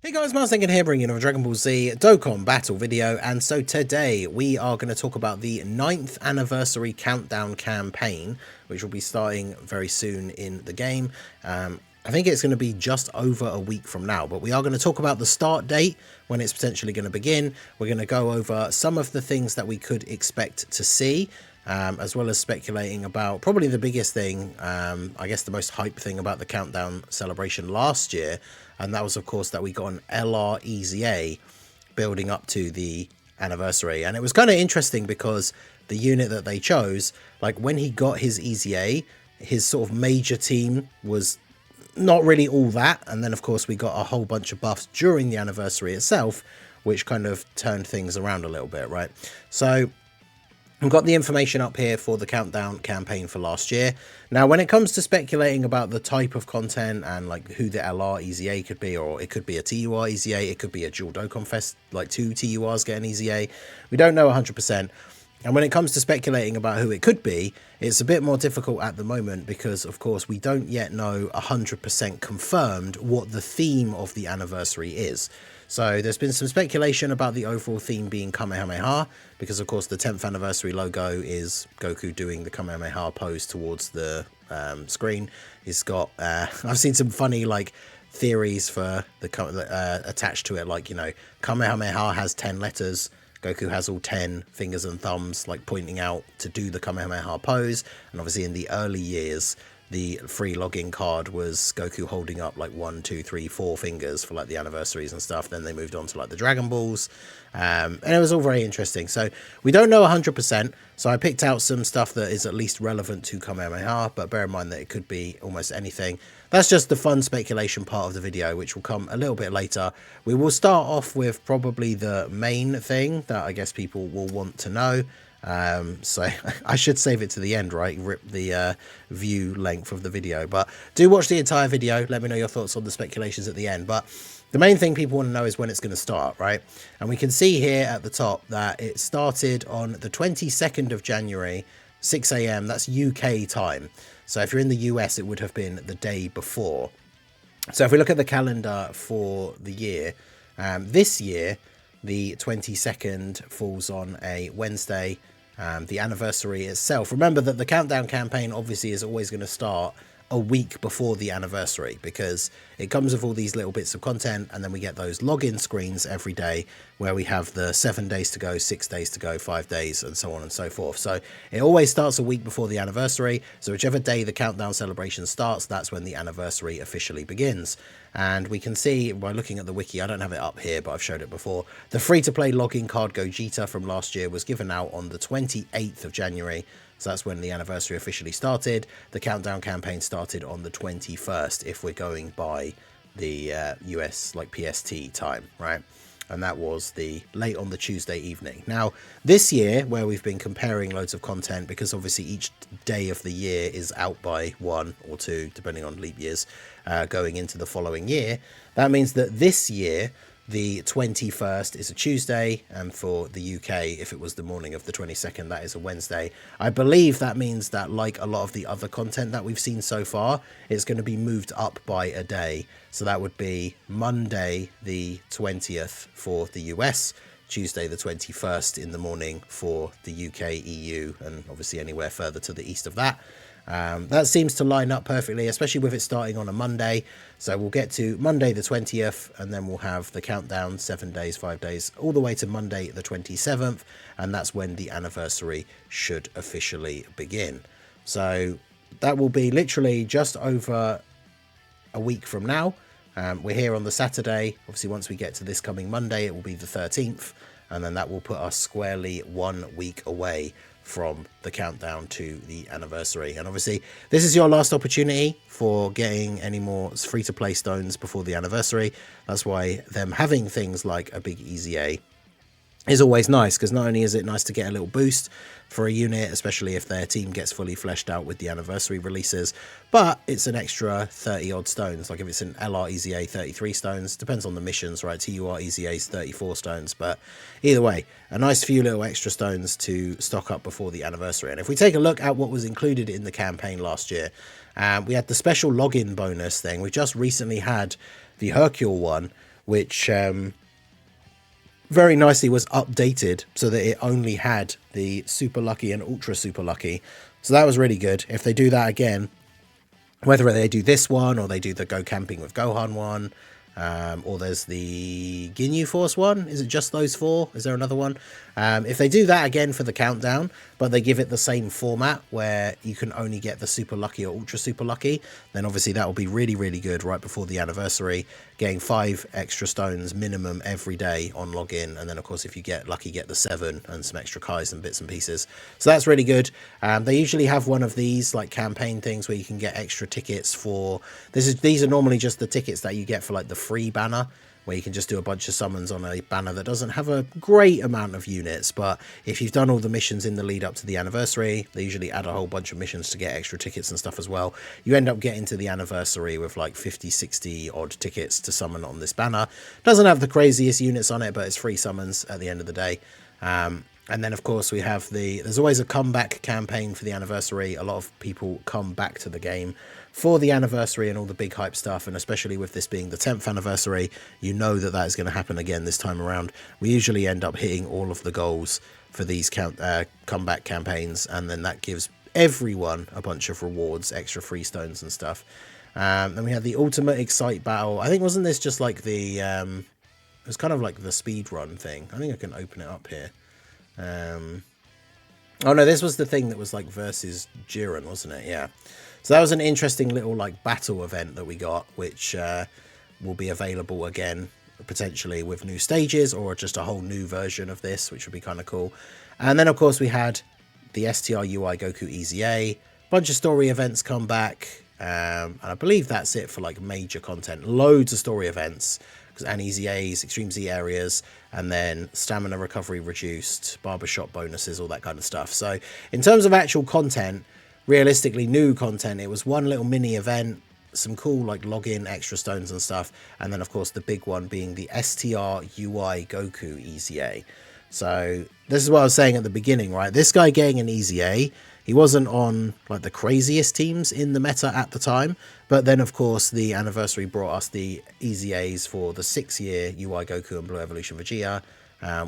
Hey guys, Mars Thinking here, bringing you a Dragon Ball Z Dokkan battle video, and so today we are going to talk about the 9th anniversary countdown campaign, which will be starting very soon in the game. I think it's going to be just over a week from now, but we are going to talk about the start date, when it's potentially going to begin. We're going to go over some of the things that we could expect to see, as well as speculating about probably the biggest thing, I guess the most hype thing about the countdown celebration last year, and that was of course that we got an LR EZA building up to the anniversary. And it was kind of interesting because the unit that they chose, like when he got his EZA, his sort of major team was not really all that, and then of course we got a whole bunch of buffs during the anniversary itself, which kind of turned things around a little bit, right? So I've got the information up here for the countdown campaign for last year. Now, when it comes to speculating about the type of content and like who the LR EZA could be, or it could be a TUR EZA, it could be a dual Dokkan Fest, like 2 TURs get an EZA. We don't know 100%. And when it comes to speculating about who it could be, it's a bit more difficult at the moment because, of course, we don't yet know 100% confirmed what the theme of the anniversary is. So there's been some speculation about the overall theme being Kamehameha, because, of course, the 10th anniversary logo is Goku doing the Kamehameha pose towards the screen. He's got, I've seen some funny, like, theories for the attached to it, like, you know, Kamehameha has 10 letters. Goku has all 10 fingers and thumbs like pointing out to do the Kamehameha pose, and obviously in the early years the free login card was Goku holding up like 1, 2, 3, 4 fingers for like the anniversaries and stuff. Then they moved on to like the Dragon Balls, and it was all very interesting. So we don't know 100%, so I picked out some stuff that is at least relevant to Kamehameha, but bear in mind that it could be almost anything. That's just the fun speculation part of the video, which will come a little bit later. We will start off with probably the main thing that I guess people will want to know. So I should save it to the end, right? Rip the view length of the video, but do watch the entire video. Let me know your thoughts on the speculations at the end. But the main thing people want to know is when it's going to start, right? And we can see here at the top that it started on the 22nd of January, 6 AM. That's UK time. So if you're in the US, it would have been the day before. So if we look at the calendar for the year, this year, the 22nd falls on a Wednesday. The anniversary itself, remember that the countdown campaign obviously is always going to start a week before the anniversary, because it comes with all these little bits of content, and then we get those login screens every day where we have the 7 days to go, 6 days to go, 5 days, and so on and so forth. So it always starts a week before the anniversary. So whichever day the countdown celebration starts, that's when the anniversary officially begins. And we can see by looking at the wiki, I don't have it up here, but I've showed it before, the free-to-play login card Gogeta from last year was given out on the 28th of January. So that's when the anniversary officially started. The countdown campaign started on the 21st, if we're going by the US, like PST time, right? And that was the late on the Tuesday evening. Now, this year, where we've been comparing loads of content, because obviously each day of the year is out by 1 or 2, depending on leap years, going into the following year, that means that this year, the 21st is a Tuesday, and for the UK, if it was the morning of the 22nd, that is a Wednesday. I believe that means that, like a lot of the other content that we've seen so far, it's going to be moved up by a day. So that would be Monday the 20th for the US, Tuesday the 21st in the morning for the UK, EU, and obviously anywhere further to the east of that. That seems to line up perfectly, especially with it starting on a Monday. So we'll get to Monday the 20th, and then we'll have the countdown 7 days, 5 days, all the way to Monday the 27th, and that's when the anniversary should officially begin. So that will be literally just over a week from now. We're here on the Saturday. Obviously, once we get to this coming Monday, it will be the 13th, and then that will put us squarely 1 week away from the countdown to the anniversary. And obviously this is your last opportunity for getting any more free-to-play stones before the anniversary. That's why them having things like a big EZA is always nice, because not only is it nice to get a little boost for a unit, especially if their team gets fully fleshed out with the anniversary releases, but it's an extra 30 odd stones. Like if it's an LR EZA, 33 stones, depends on the missions, right? TUR EZA is 34 stones, but either way, a nice few little extra stones to stock up before the anniversary. And if we take a look at what was included in the campaign last year, we had the special login bonus thing. We just recently had the Hercule one, which very nicely was updated so that it only had the super lucky and ultra super lucky. So that was really good. If they do that again, whether they do this one or they do the Go Camping with Gohan one, or there's the Ginyu Force one. Is it just those 4? Is there another one? If they do that again for the countdown, but they give it the same format where you can only get the super lucky or ultra super lucky, then obviously that will be really, really good right before the anniversary, getting 5 extra stones minimum every day on login. And then of course, if you get lucky, get the 7 and some extra Kais and bits and pieces. So that's really good. They usually have one of these like campaign things where you can get extra tickets for these are normally just the tickets that you get for like the free banner, where you can just do a bunch of summons on a banner that doesn't have a great amount of units. But if you've done all the missions in the lead up to the anniversary, they usually add a whole bunch of missions to get extra tickets and stuff as well. You end up getting to the anniversary with like 50, 60 odd tickets to summon on this banner. Doesn't have the craziest units on it, but it's free summons at the end of the day. And then, of course, we have there's always a comeback campaign for the anniversary. A lot of people come back to the game for the anniversary and all the big hype stuff. And especially with this being the 10th anniversary, you know that that is going to happen again this time around. We usually end up hitting all of the goals for these comeback campaigns. And then that gives everyone a bunch of rewards, extra free stones and stuff. Then we had the Ultimate Excite Battle. I think, wasn't this just like the... it was kind of like the speed run thing. I think I can open it up here. Oh no, this was the thing that was like versus Jiren, wasn't it? Yeah. So that was an interesting little like battle event that we got, which will be available again potentially with new stages or just a whole new version of this, which would be kind of cool. And then of course we had the STR UI Goku EZA, bunch of story events come back, and I believe that's it for like major content. Loads of story events and EZAs, Extreme Z areas, and then stamina recovery reduced, barbershop bonuses, all that kind of stuff. So in terms of actual content, realistically new content, it was one little mini event, some cool like login extra stones and stuff, and then of course the big one being the STR UI Goku EZA. So this is what I was saying at the beginning, right? This guy getting an EZA, he wasn't on like the craziest teams in the meta at the time, but then of course the anniversary brought us the EZAs for the 6-year UI Goku and Blue Evolution Vegeta.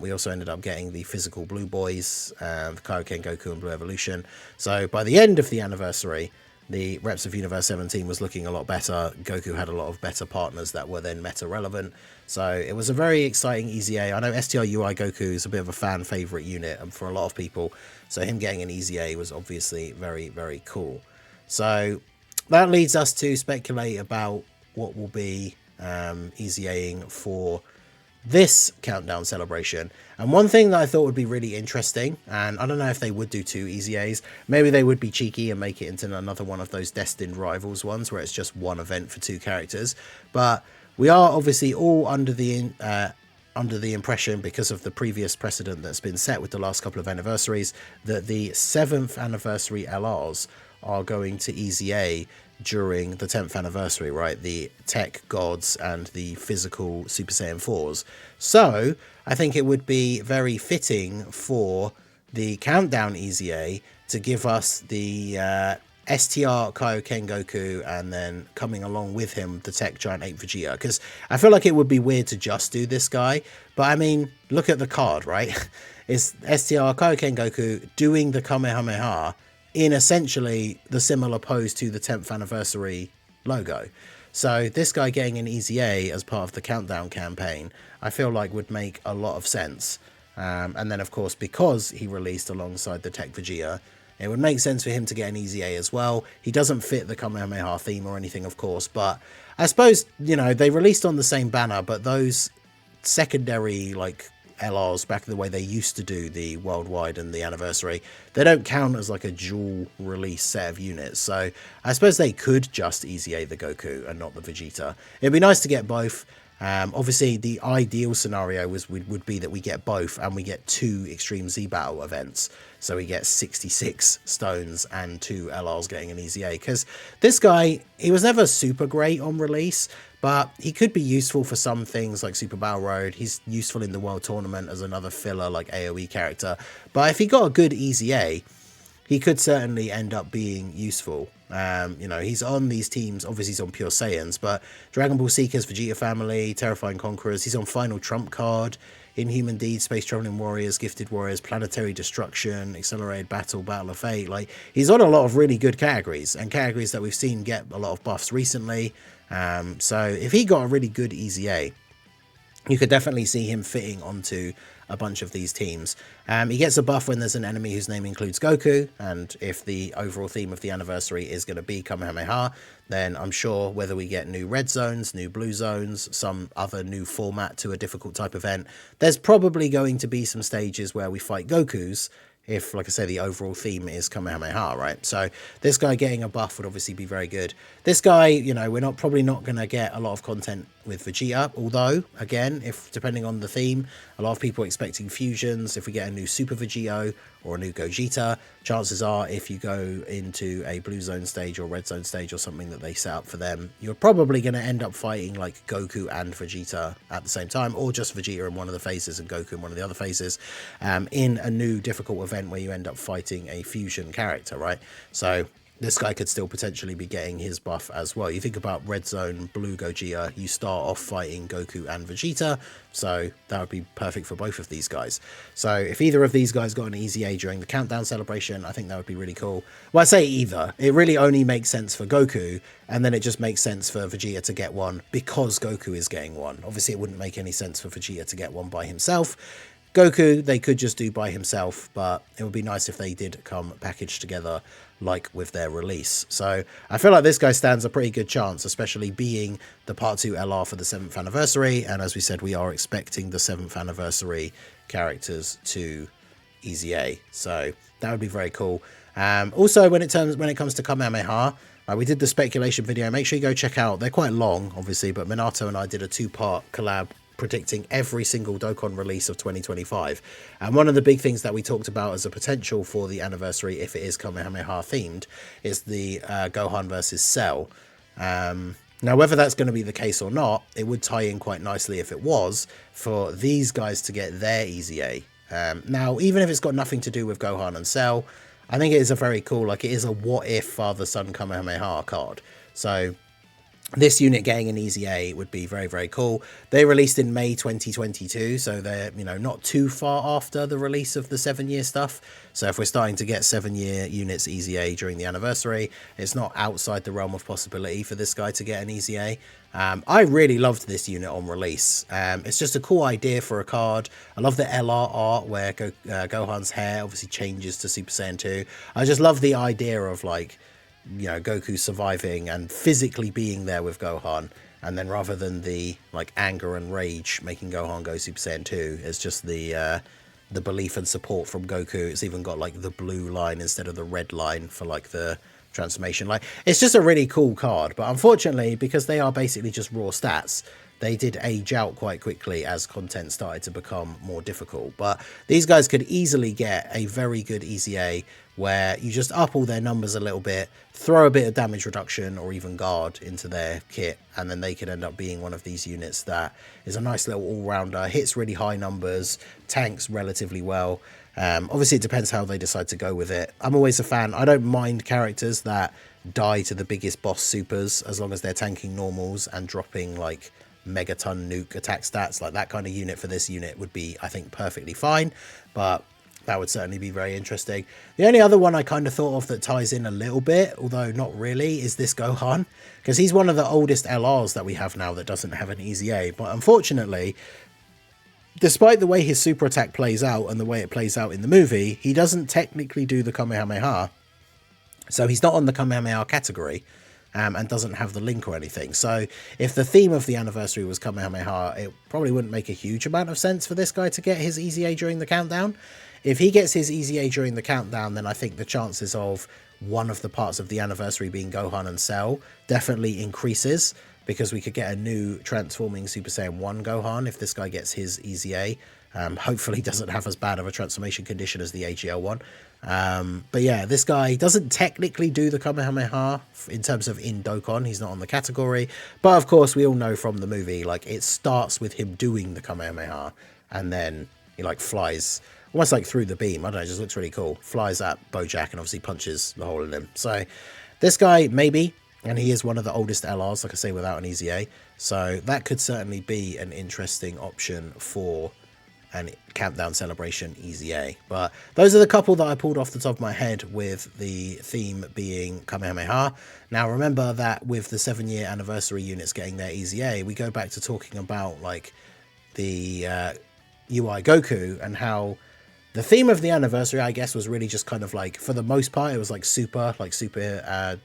We also ended up getting the physical Blue Boys, the Kaioken Goku and Blue Evolution. So by the end of the anniversary, the Reps of Universe 17 was looking a lot better. Goku had a lot of better partners that were then meta relevant. So it was a very exciting EZA. I know STR UI Goku is a bit of a fan favorite unit and for a lot of people. So him getting an EZA was obviously very, very cool. So that leads us to speculate about what will be EZAing for this countdown celebration. And one thing that I thought would be really interesting, and I don't know if they would do 2 EZAs, maybe they would be cheeky and make it into another one of those Destined Rivals ones where it's just one event for 2 characters. But we are obviously all under the impression, because of the previous precedent that's been set with the last couple of anniversaries, that the 7th anniversary LRs are going to EZA during the 10th anniversary, right? The tech gods and the physical Super Saiyan 4s. So I think it would be very fitting for the countdown EZA to give us the STR Kaioken Goku and then coming along with him the Tech Giant 8 Vegeta, because I feel like it would be weird to just do this guy, but I mean look at the card, right? It's STR Kaioken Goku doing the Kamehameha in essentially the similar pose to the 10th anniversary logo. So this guy getting an EZA as part of the countdown campaign, I feel like would make a lot of sense. And then of course, because he released alongside the Tech Vegeta, it would make sense for him to get an EZA as well. He doesn't fit the Kamehameha theme or anything, of course, but I suppose, you know, they released on the same banner, but those secondary like LRs back the way they used to do the worldwide and the anniversary, they don't count as like a dual release set of units. So I suppose they could just EZA the Goku and not the Vegeta. It'd be nice to get both. Obviously the ideal scenario would be that we get both and we get 2 Extreme Z Battle events. So we get 66 stones and 2 LRs getting an EZA, because this guy, he was never super great on release, but he could be useful for some things like Super Battle Road. He's useful in the World Tournament as another filler like AoE character. But if he got a good EZA, he could certainly end up being useful. You know, he's on these teams. Obviously, he's on Pure Saiyans, but Dragon Ball Seekers, Vegeta Family, Terrifying Conquerors. He's on Final Trump Card, Inhuman Deeds, Space Traveling Warriors, Gifted Warriors, Planetary Destruction, Accelerated Battle, Battle of Fate. Like, he's on a lot of really good categories, and categories that we've seen get a lot of buffs recently. So if he got a really good EZA, you could definitely see him fitting onto a bunch of these teams. He gets a buff when there's an enemy whose name includes Goku, and if the overall theme of the anniversary is going to be Kamehameha, then I'm sure whether we get new red zones, new blue zones, some other new format to a difficult type event, there's probably going to be some stages where we fight Gokus, if, like I say, the overall theme is Kamehameha, right? So this guy getting a buff would obviously be very good. This guy, you know, we're probably not going to get a lot of content with Vegeta, although, again, if depending on the theme, a lot of people are expecting fusions. If we get a new Super Vegito or a new Gogeta, chances are if you go into a blue zone stage or red zone stage or something that they set up for them, you're probably going to end up fighting like Goku and Vegeta at the same time, or just Vegeta in one of the phases and Goku in one of the other phases, in a new difficult event where you end up fighting a fusion character, right? So this guy could still potentially be getting his buff as well. You think about Red Zone, Blue Gogeta, you start off fighting Goku and Vegeta, so that would be perfect for both of these guys. So if either of these guys got an EZA during the countdown celebration, I think that would be really cool. Well, I say either. It really only makes sense for Goku, and then it just makes sense for Vegeta to get one because Goku is getting one. Obviously, it wouldn't make any sense for Vegeta to get one by himself. Goku, they could just do by himself, but it would be nice if they did come packaged together like with their release. So I feel like this guy stands a pretty good chance, especially being the Part 2 LR for the 7th anniversary. And as we said, we are expecting the 7th anniversary characters to EZA. So that would be very cool. Also, when it comes to Kamehameha, we did the speculation video. Make sure you go check out. They're quite long, obviously, but Minato and I did a 2-part collab predicting every single Dokkan release of 2025. And one of the big things that we talked about as a potential for the anniversary, if it is Kamehameha themed, is the Gohan versus Cell. Now, whether that's going to be the case or not, it would tie in quite nicely if it was, for these guys to get their EZA. Now, even if it's got nothing to do with Gohan and Cell, I think it is a very cool, like, it is a what if father-son Kamehameha card. So this unit getting an EZA would be very, very cool. They released in May 2022, so they're, you know, not too far after the release of the 7-year stuff. So if we're starting to get 7-year units EZA during the anniversary, it's not outside the realm of possibility for this guy to get an EZA. I really loved this unit on release. It's just a cool idea for a card. I love the LR art where Gohan's hair obviously changes to Super Saiyan 2. I just love the idea of, like, you know, Goku surviving and physically being there with Gohan, and then rather than the like anger and rage making Gohan go Super Saiyan 2, it's just the belief and support from Goku. It's even got like the blue line instead of the red line for like the transformation. Like, it's just a really cool card, but unfortunately, because they are basically just raw stats, they did age out quite quickly as content started to become more difficult. But these guys could easily get a very good EZA where you just up all their numbers a little bit, throw a bit of damage reduction or even guard into their kit, and then they could end up being one of these units that is a nice little all-rounder, hits really high numbers, tanks relatively well. Obviously, it depends how they decide to go with it. I'm always a fan. I don't mind characters that die to the biggest boss supers as long as they're tanking normals and dropping like megaton nuke attack stats. Like, that kind of unit for this unit would be, I think, perfectly fine, but that would certainly be very interesting. The only other one I kind of thought of that ties in a little bit, although not really, is this Gohan, because he's one of the oldest LRs that we have now that doesn't have an EZA. But unfortunately, despite the way his super attack plays out and the way it plays out in the movie, he doesn't technically do the Kamehameha, so he's not on the Kamehameha category. And doesn't have the link or anything. So if the theme of the anniversary was Kamehameha, it probably wouldn't make a huge amount of sense for this guy to get his EZA during the countdown. If he gets his EZA during the countdown, then I think the chances of one of the parts of the anniversary being Gohan and Cell definitely increases, because we could get a new transforming Super Saiyan 1 Gohan if this guy gets his EZA. Hopefully doesn't have as bad of a transformation condition as the AGL one. But yeah, this guy doesn't technically do the Kamehameha in terms of in Dokkan. He's not on the category. But of course, we all know from the movie, like, it starts with him doing the Kamehameha, and then he like flies almost like through the beam. I don't know, it just looks really cool. Flies at Bojack and obviously punches the hole in him. So This guy, maybe, and he is one of the oldest LRs, like I say, without an EZA. So that could certainly be an interesting option for an countdown celebration EZA. But those are the couple that I pulled off the top of my head, with the theme being Kamehameha. Now remember that with the 7-year anniversary units getting their EZA, we go back to talking about like the UI Goku, and how the theme of the anniversary, I guess, was really just kind of like, for the most part, it was like superhero,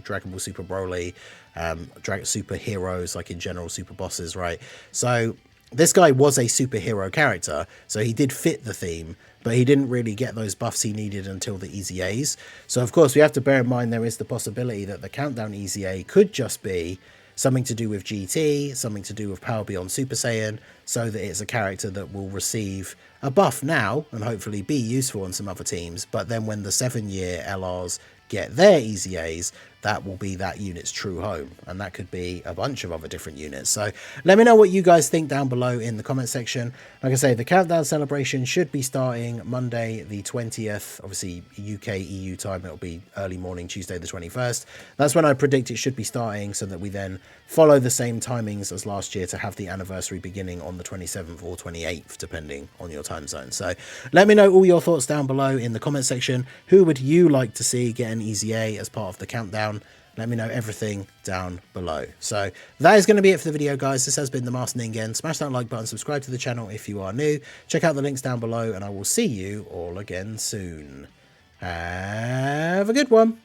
Dragon Ball Super Broly, superheroes, like in general, super bosses, right? So this guy was a superhero character, so he did fit the theme, but he didn't really get those buffs he needed until the EZAs. So of course we have to bear in mind there is the possibility that the countdown EZA could just be something to do with GT, something to do with Power Beyond Super Saiyan, so that it's a character that will receive a buff now and hopefully be useful on some other teams, but then when the 7-year LRs get their EZAs, that will be that unit's true home, and that could be a bunch of other different units. So let me know what you guys think down below in the comment section. Like I say, the countdown celebration should be starting Monday the 20th, obviously UK EU time. It'll be early morning Tuesday the 21st. That's when I predict it should be starting, so that we then follow the same timings as last year to have the anniversary beginning on the 27th or 28th, depending on your time zone. So let me know all your thoughts down below in the comment section. Who would you like to see get an EZA as part of the countdown? Let me know everything down below. So that is going to be it for the video, guys. This has been the Master Ningen. Smash that like button, subscribe to the channel if you are new. Check out the links down below, and I will see you all again soon. Have a good one.